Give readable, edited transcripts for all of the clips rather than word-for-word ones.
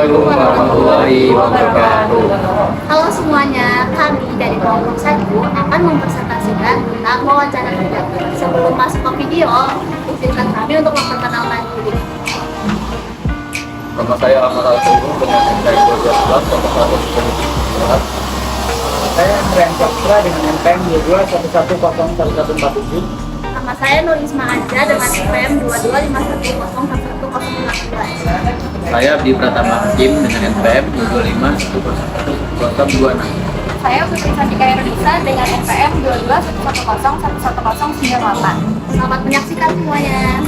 Assalamualaikum warahmatullahi wabarakatuh. Halo semuanya, kami dari kelompok 1 akan mempresentasikan tentang wawancara kerja. Sebelum masuk ke video, izinkan kami untuk memperkenalkan diri. Nama saya Ahmad Al-Qur'an dengan NPM 2011 nomor 1. Saya Andrian Cakra dengan NPM 2211011147. Nama saya Nur Isma Aja dengan NPM 2251011018. Saya Abdi Pratama Hakim dengan NPM 2511026. Saya Putri Sandika Ernisa dengan NPM 2211011098. Selamat menyaksikan semuanya.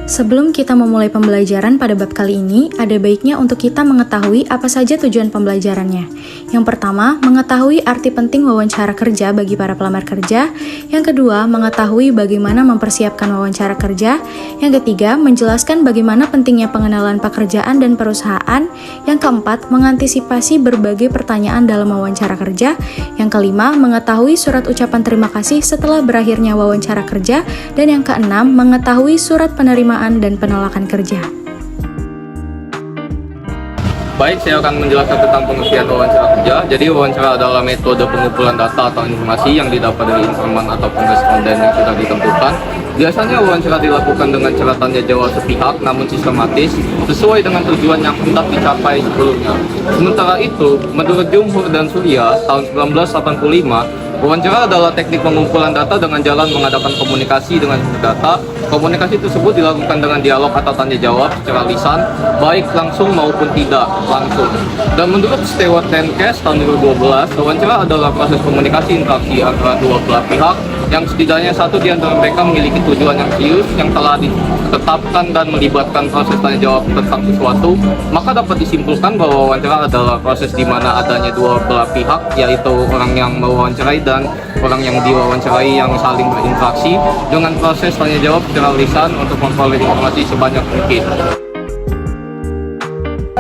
Sebelum kita memulai pembelajaran pada bab kali ini, ada baiknya untuk kita mengetahui apa saja tujuan pembelajarannya. Yang pertama, mengetahui arti penting wawancara kerja bagi para pelamar kerja. Yang kedua, mengetahui bagaimana mempersiapkan wawancara kerja. Yang ketiga, menjelaskan bagaimana pentingnya pengenalan pekerjaan dan perusahaan. Yang keempat, mengantisipasi berbagai pertanyaan dalam wawancara kerja. Yang kelima, mengetahui surat ucapan terima kasih setelah berakhirnya wawancara kerja. Dan yang keenam, mengetahui surat penerimaan dan penolakan kerja. Baik, saya akan menjelaskan tentang pengertian wawancara kerja. Jadi wawancara adalah metode pengumpulan data atau informasi yang didapat dari informan ataupun responden yang sudah ditentukan. Biasanya wawancara dilakukan dengan cara tanya jawab sepihak namun sistematis sesuai dengan tujuan yang hendak dicapai sebelumnya. Sementara itu, menurut Jumhur dan Surya tahun 1985, wawancara adalah teknik pengumpulan data dengan jalan mengadakan komunikasi dengan sumber data. Komunikasi tersebut dilakukan dengan dialog atau tanya jawab secara lisan, baik langsung maupun tidak langsung. Dan menurut Stewart Tencast tahun 2012, wawancara adalah proses komunikasi interaksi antara dua belah pihak yang setidaknya satu di antara mereka memiliki tujuan yang serius yang telah ditetapkan dan melibatkan proses tanya jawab tentang sesuatu. Maka dapat disimpulkan bahwa wawancara adalah proses di mana adanya dua belah pihak, yaitu orang yang mewawancarai dan orang yang diwawancarai yang saling berinteraksi dengan proses tanya jawab secara lisan untuk memperoleh informasi sebanyak mungkin.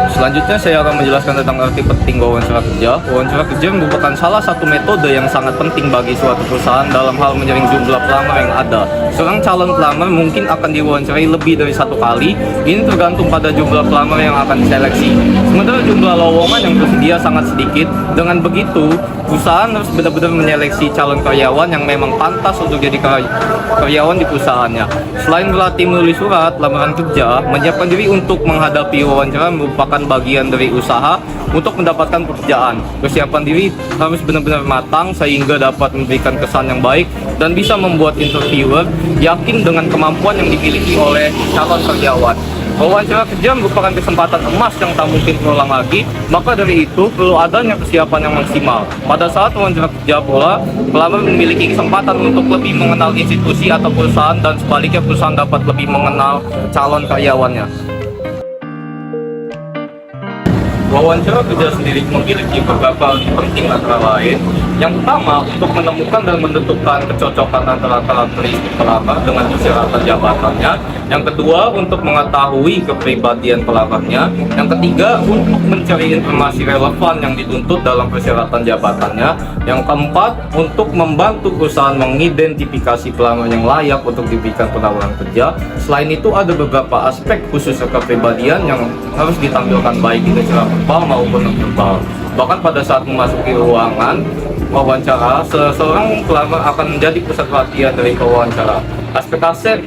Selanjutnya saya akan menjelaskan tentang arti penting wawancara kerja. Wawancara kerja merupakan salah satu metode yang sangat penting bagi suatu perusahaan dalam hal menyaring jumlah pelamar yang ada. Seorang calon pelamar mungkin akan diwawancarai lebih dari satu kali. Ini tergantung pada jumlah pelamar yang akan diseleksi. Sementara jumlah lowongan yang tersedia sangat sedikit. Dengan begitu, perusahaan harus benar-benar menyeleksi calon karyawan yang memang pantas untuk jadi karyawan di perusahaannya. Selain berlatih menulis surat lamaran kerja, menyiapkan diri untuk menghadapi wawancara merupakan bagian dari usaha untuk mendapatkan pekerjaan. Persiapan diri harus benar-benar matang sehingga dapat memberikan kesan yang baik dan bisa membuat interviewer yakin dengan kemampuan yang dimiliki oleh calon karyawan. Wawancara kerja merupakan kesempatan emas yang tak mungkin terulang lagi, maka dari itu perlu adanya persiapan yang maksimal. Pada saat wawancara kerja pula, pelamar memiliki kesempatan untuk lebih mengenal institusi atau perusahaan dan sebaliknya perusahaan dapat lebih mengenal calon karyawannya. Wawancara kerja sendiri memiliki beberapa penting antara lain. Yang pertama, untuk menemukan dan menentukan kecocokan antara karakteristik pelamar dengan persyaratan jabatannya. Yang kedua, untuk mengetahui kepribadian pelamarnya. Yang ketiga, untuk mencari informasi relevan yang dituntut dalam persyaratan jabatannya. Yang keempat, untuk membantu perusahaan mengidentifikasi pelamar yang layak untuk diberikan penawaran kerja. Selain itu, ada beberapa aspek khusus kepribadian yang harus ditampilkan baik itu secara verbal maupun non-verbal. Bahkan pada saat memasuki ruangan wawancara, seseorang pelamar akan menjadi pusat perhatian dari wawancara. Aspek-aspek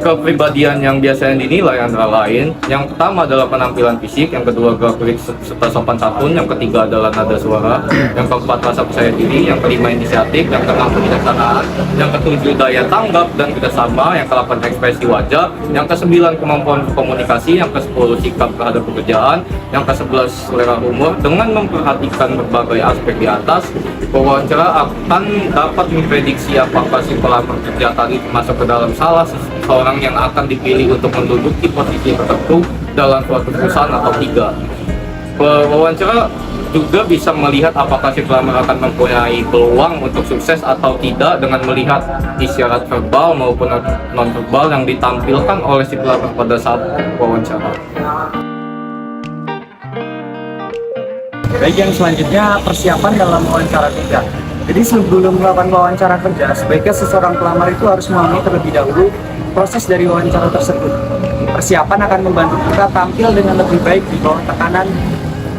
kepribadian yang biasanya dinilai antara lain, yang pertama adalah penampilan fisik, yang kedua gerak-gerik serta sopan santun, yang ketiga adalah nada suara, yang keempat rasa percaya diri, yang kelima inisiatif, yang keenam kebijaksanaan, yang ketujuh daya tanggap dan kerjasama, yang kedelapan ekspresi wajah, yang kesembilan kemampuan berkomunikasi, yang kesepuluh sikap terhadap pekerjaan, yang kesebelas selera humor. Dengan memperhatikan berbagai aspek di atas, wawancara akan dapat memprediksi apakah si pelamar kerja tadi masuk ke dalam salah seorang yang akan dipilih untuk menduduki posisi tertentu dalam suatu perusahaan atau tidak. Wawancara juga bisa melihat apakah si pelamar akan mempunyai peluang untuk sukses atau tidak dengan melihat isyarat verbal maupun non-verbal yang ditampilkan oleh si pelamar pada saat wawancara. Baik, yang selanjutnya persiapan dalam wawancara kerja. Jadi sebelum melakukan wawancara kerja, sebaiknya seseorang pelamar itu harus memahami terlebih dahulu proses dari wawancara tersebut. persiapan akan membantu kita tampil dengan lebih baik di bawah tekanan.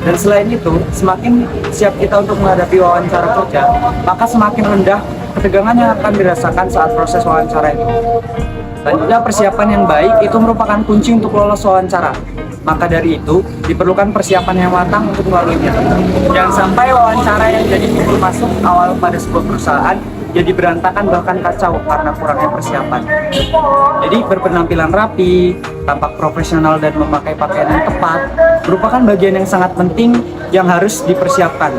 Dan selain itu, semakin siap kita untuk menghadapi wawancara kerja, maka semakin rendah ketegangan yang akan dirasakan saat proses wawancara itu. Selanjutnya, persiapan yang baik itu merupakan kunci untuk lolos wawancara. Maka dari itu, diperlukan persiapan yang matang untuk melaluinya. Jangan sampai wawancara yang jadi pintu masuk awal pada sebuah perusahaan jadi berantakan bahkan kacau karena kurangnya persiapan. Jadi berpenampilan rapi, tampak profesional dan memakai pakaian yang tepat merupakan bagian yang sangat penting yang harus dipersiapkan.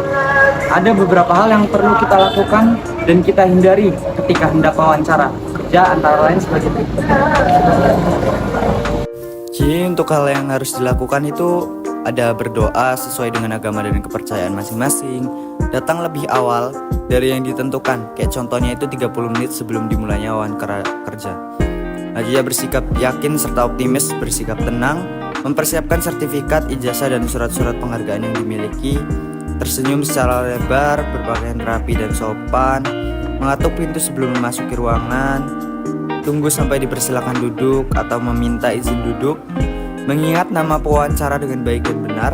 Ada beberapa hal yang perlu kita lakukan dan kita hindari ketika hendak wawancara kerja, antara lain sebagai berikut. Jadi untuk hal yang harus dilakukan itu ada berdoa sesuai dengan agama dan kepercayaan masing-masing, datang lebih awal dari yang ditentukan, kayak contohnya itu 30 menit sebelum dimulainya wawancara kerja. Selanjutnya bersikap yakin serta optimis, bersikap tenang, mempersiapkan sertifikat, ijazah dan surat-surat penghargaan yang dimiliki, tersenyum secara lebar, berpakaian rapi dan sopan, mengetuk pintu sebelum memasuki ruangan, tunggu sampai dipersilakan duduk atau meminta izin duduk, mengingat nama pewawancara dengan baik dan benar,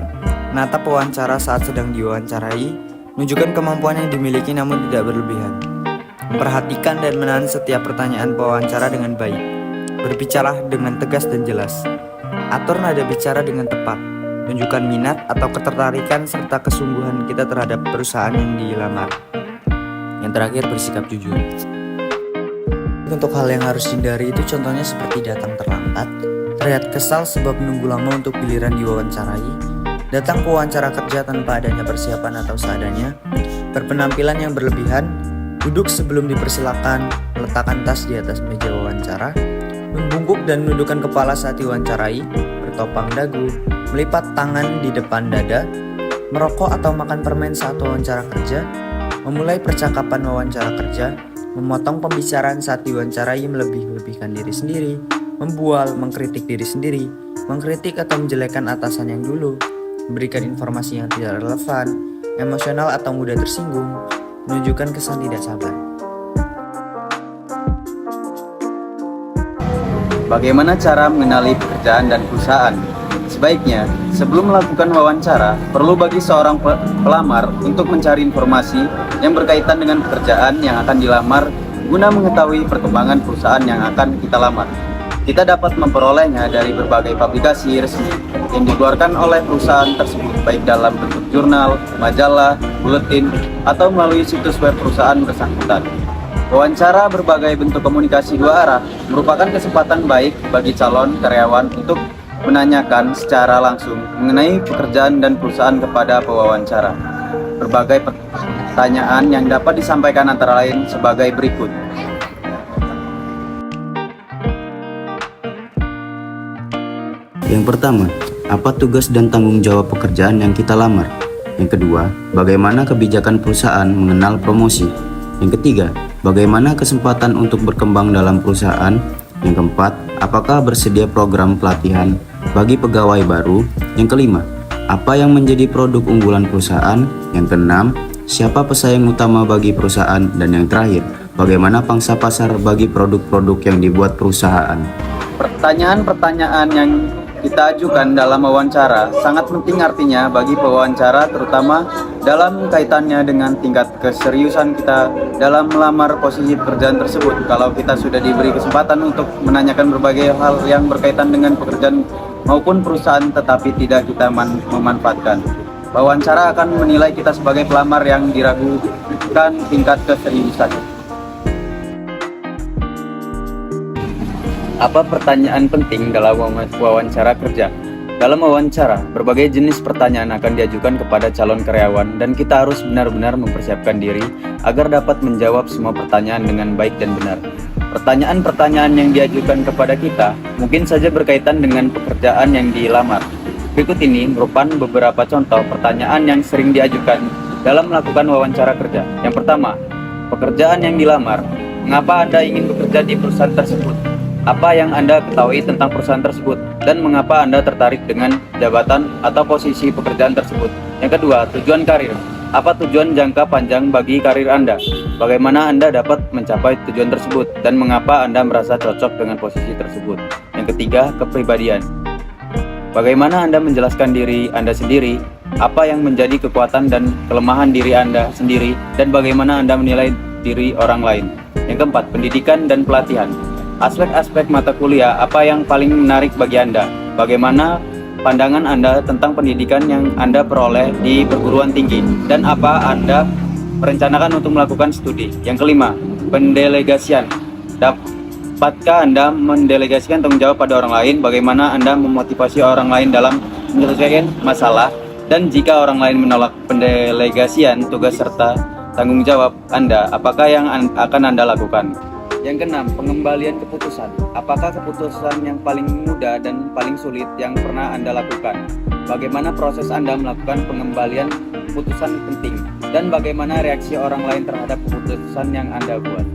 menatap pewawancara saat sedang diwawancarai, menunjukkan kemampuan yang dimiliki namun tidak berlebihan, memperhatikan dan menahan setiap pertanyaan pewawancara dengan baik, berbicara dengan tegas dan jelas, atur nada bicara dengan tepat, tunjukkan minat atau ketertarikan serta kesungguhan kita terhadap perusahaan yang dilamar. Yang terakhir, bersikap jujur. Untuk hal yang harus dihindari itu contohnya seperti datang terlambat, terlihat kesal sebab menunggu lama untuk giliran diwawancarai, datang ke wawancara kerja tanpa adanya persiapan atau seadanya, berpenampilan yang berlebihan, duduk sebelum dipersilakan, meletakkan tas di atas meja wawancara, membungkuk dan menundukkan kepala saat diwawancarai, bertopang dagu, melipat tangan di depan dada, merokok atau makan permen saat wawancara kerja, memulai percakapan wawancara kerja, memotong pembicaraan saat diwawancarai, melebih-lebihkan diri sendiri, membual, mengkritik diri sendiri, mengkritik atau menjelekkan atasan yang dulu, memberikan informasi yang tidak relevan, emosional atau mudah tersinggung, menunjukkan kesan tidak sabar. Bagaimana cara mengenali pekerjaan dan perusahaan? Sebaiknya, sebelum melakukan wawancara, perlu bagi seorang pelamar untuk mencari informasi yang berkaitan dengan pekerjaan yang akan dilamar guna mengetahui perkembangan perusahaan yang akan kita lamar. Kita dapat memperolehnya dari berbagai publikasi resmi yang dikeluarkan oleh perusahaan tersebut, baik dalam bentuk jurnal, majalah, buletin, atau melalui situs web perusahaan bersangkutan. Wawancara berbagai bentuk komunikasi dua arah merupakan kesempatan baik bagi calon karyawan untuk menanyakan secara langsung mengenai pekerjaan dan perusahaan kepada pewawancara. Berbagai pertanyaan yang dapat disampaikan antara lain sebagai berikut. Yang pertama, apa tugas dan tanggung jawab pekerjaan yang kita lamar? Yang kedua, bagaimana kebijakan perusahaan mengenal promosi? Yang ketiga, bagaimana kesempatan untuk berkembang dalam perusahaan? Yang keempat, apakah bersedia program pelatihan bagi pegawai baru? Yang kelima, apa yang menjadi produk unggulan perusahaan? Yang keenam, siapa pesaing utama bagi perusahaan? Dan yang terakhir, bagaimana pangsa pasar bagi produk-produk yang dibuat perusahaan? Pertanyaan-pertanyaan yang kita ajukan dalam wawancara sangat penting artinya bagi pewawancara, terutama dalam kaitannya dengan tingkat keseriusan kita dalam melamar posisi pekerjaan tersebut. Kalau kita sudah diberi kesempatan untuk menanyakan berbagai hal yang berkaitan dengan pekerjaan maupun perusahaan tetapi tidak kita memanfaatkan, wawancara akan menilai kita sebagai pelamar yang diragukan tingkat keseriusan. Apa pertanyaan penting dalam wawancara kerja? Dalam wawancara, berbagai jenis pertanyaan akan diajukan kepada calon karyawan dan kita harus benar-benar mempersiapkan diri agar dapat menjawab semua pertanyaan dengan baik dan benar. Pertanyaan-pertanyaan yang diajukan kepada kita mungkin saja berkaitan dengan pekerjaan yang dilamar. Berikut ini merupakan beberapa contoh pertanyaan yang sering diajukan dalam melakukan wawancara kerja. Yang pertama, pekerjaan yang dilamar. Mengapa Anda ingin bekerja di perusahaan tersebut? Apa yang Anda ketahui tentang perusahaan tersebut dan mengapa Anda tertarik dengan jabatan atau posisi pekerjaan tersebut? Yang kedua, tujuan karir. Apa tujuan jangka panjang bagi karir Anda? Bagaimana Anda dapat mencapai tujuan tersebut dan mengapa Anda merasa cocok dengan posisi tersebut? Yang yang ketiga, kepribadian. Bagaimana Anda menjelaskan diri Anda sendiri, apa yang menjadi kekuatan dan kelemahan diri Anda sendiri, dan bagaimana Anda menilai diri orang lain. Yang keempat, pendidikan dan pelatihan. Aspek-aspek mata kuliah, apa yang paling menarik bagi Anda? Bagaimana pandangan Anda tentang pendidikan yang Anda peroleh di perguruan tinggi, dan apa Anda merencanakan untuk melakukan studi. Yang kelima, pendelegasian. Dapatkah Anda mendelegasikan tanggung jawab pada orang lain? Bagaimana Anda memotivasi orang lain dalam menyelesaikan masalah? Dan jika orang lain menolak pendelegasian tugas serta tanggung jawab Anda, apakah yang akan Anda lakukan? Yang keenam, pengembalian keputusan. Apakah keputusan yang paling mudah dan paling sulit yang pernah Anda lakukan? Bagaimana proses Anda melakukan pengembalian keputusan penting? Dan bagaimana reaksi orang lain terhadap keputusan yang Anda buat?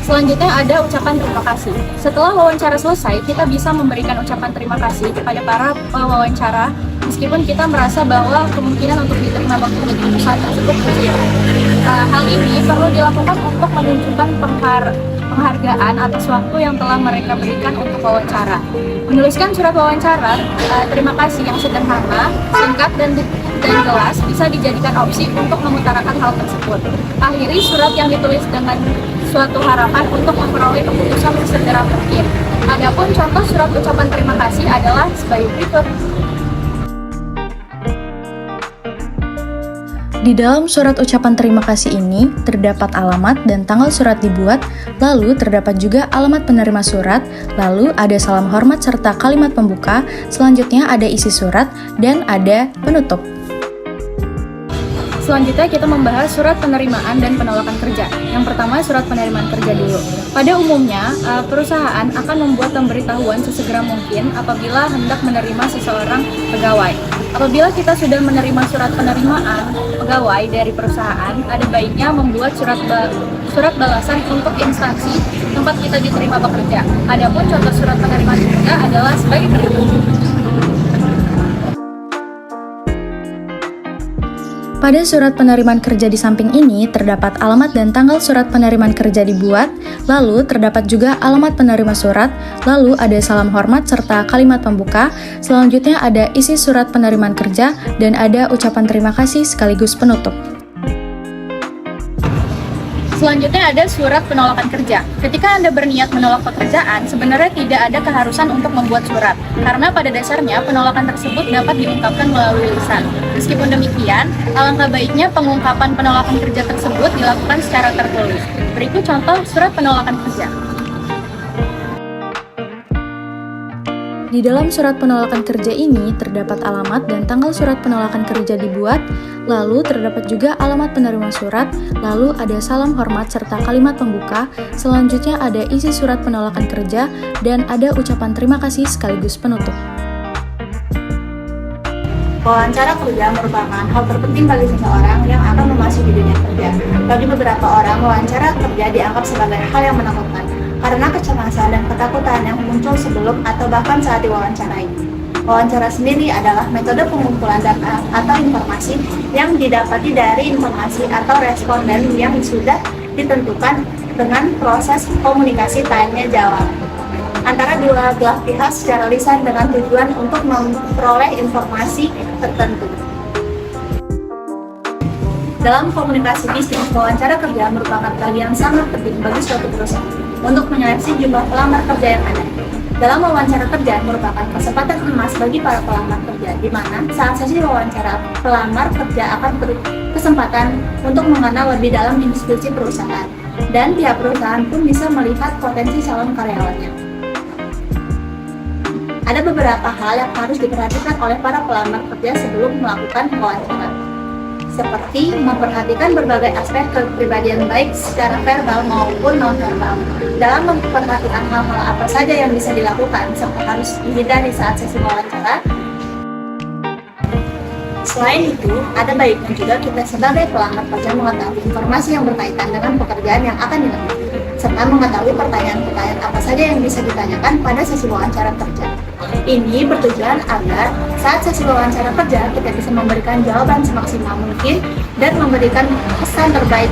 Selanjutnya ada ucapan terima kasih. Setelah wawancara selesai, kita bisa memberikan ucapan terima kasih kepada para pewawancara meskipun kita merasa bahwa kemungkinan untuk diterima waktu di perusahaan tersebut kecil. Hal ini perlu dilakukan untuk menunjukkan penghargaan atas waktu yang telah mereka berikan untuk wawancara. Menuliskan surat wawancara terima kasih yang sederhana, singkat, dan jelas bisa dijadikan opsi untuk mengutarakan hal tersebut. Akhiri surat yang ditulis dengan suatu harapan untuk memperoleh keputusan sesegera mungkin. Adapun contoh surat ucapan terima kasih adalah sebagai berikut. Di dalam surat ucapan terima kasih ini terdapat alamat dan tanggal surat dibuat, lalu terdapat juga alamat penerima surat, lalu ada salam hormat serta kalimat pembuka, selanjutnya ada isi surat, dan ada penutup. Selanjutnya kita membahas surat penerimaan dan penolakan kerja. Yang pertama, surat penerimaan kerja dulu. Pada umumnya, perusahaan akan membuat pemberitahuan sesegera mungkin apabila hendak menerima seseorang pegawai. Apabila kita sudah menerima surat penerimaan pegawai dari perusahaan, ada baiknya membuat surat balasan untuk instansi tempat kita diterima bekerja. Adapun contoh surat penerimaan kerja adalah sebagai berikut. Pada surat penerimaan kerja di samping ini terdapat alamat dan tanggal surat penerimaan kerja dibuat, lalu terdapat juga alamat penerima surat, lalu ada salam hormat serta kalimat pembuka, selanjutnya ada isi surat penerimaan kerja, dan ada ucapan terima kasih sekaligus penutup. Selanjutnya ada surat penolakan kerja. Ketika Anda berniat menolak pekerjaan, sebenarnya tidak ada keharusan untuk membuat surat, karena pada dasarnya penolakan tersebut dapat diungkapkan melalui lisan. Meskipun demikian, alangkah baiknya pengungkapan penolakan kerja tersebut dilakukan secara tertulis. Berikut contoh surat penolakan kerja. Di dalam surat penolakan kerja ini terdapat alamat dan tanggal surat penolakan kerja dibuat, lalu terdapat juga alamat penerima surat, lalu ada salam hormat serta kalimat pembuka, selanjutnya ada isi surat penolakan kerja, dan ada ucapan terima kasih sekaligus penutup. Wawancara kerja merupakan hal terpenting bagi seseorang yang akan memasuki dunia kerja. Bagi beberapa orang, wawancara kerja dianggap sebagai hal yang menakutkan karena kecemasan dan ketakutan yang muncul sebelum atau bahkan saat diwawancarai. Wawancara sendiri adalah metode pengumpulan data atau informasi yang didapati dari informasi atau responden yang sudah ditentukan dengan proses komunikasi tanya jawab antara dua belah pihak secara lisan dengan tujuan untuk memperoleh informasi tertentu. Dalam komunikasi bisnis, wawancara kerja merupakan bagian sangat penting bagi suatu perusahaan untuk menyeleksi jumlah pelamar kerja yang ada. Dalam wawancara kerja merupakan kesempatan emas bagi para pelamar kerja, di mana saat sesi wawancara, pelamar kerja akan berkesempatan untuk mengenal lebih dalam institusi perusahaan, dan pihak perusahaan pun bisa melihat potensi calon karyawannya. Ada beberapa hal yang harus diperhatikan oleh para pelamar kerja sebelum melakukan wawancara, seperti memperhatikan berbagai aspek kepribadian baik secara verbal maupun non-verbal. Dalam memperhatikan hal-hal apa saja yang bisa dilakukan serta harus dihindari saat sesi wawancara. Selain itu, ada baiknya juga kita sebagai pelamar kerja mengetahui informasi yang berkaitan dengan pekerjaan yang akan dilakukan, serta mengetahui pertanyaan-pertanyaan apa saja yang bisa ditanyakan pada sesi wawancara kerja. Ini bertujuan agar saat sesi wawancara kerja kita bisa memberikan jawaban semaksimal mungkin dan memberikan kesan terbaik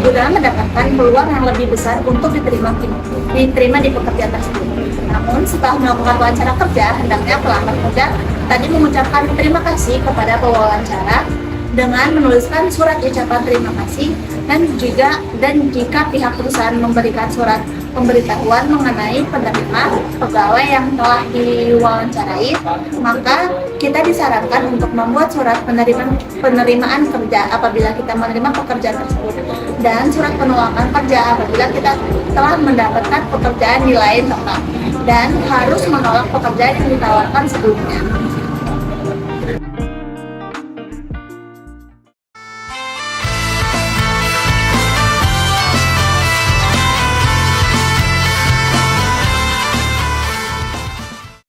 guna mendapatkan peluang yang lebih besar untuk diterima di pekerjaan tersebut. Namun setelah melakukan wawancara kerja, hendaknya pelamar kerja tadi mengucapkan terima kasih kepada pewawancara dengan menuliskan surat ucapan terima kasih dan jika pihak perusahaan memberikan surat pemberitahuan mengenai penerima pegawai yang telah diwawancarai, maka kita disarankan untuk membuat surat penerimaan kerja apabila kita menerima pekerjaan tersebut dan surat penolakan kerja apabila kita telah mendapatkan pekerjaan di lain tempat dan harus menolak pekerjaan yang ditawarkan sebelumnya.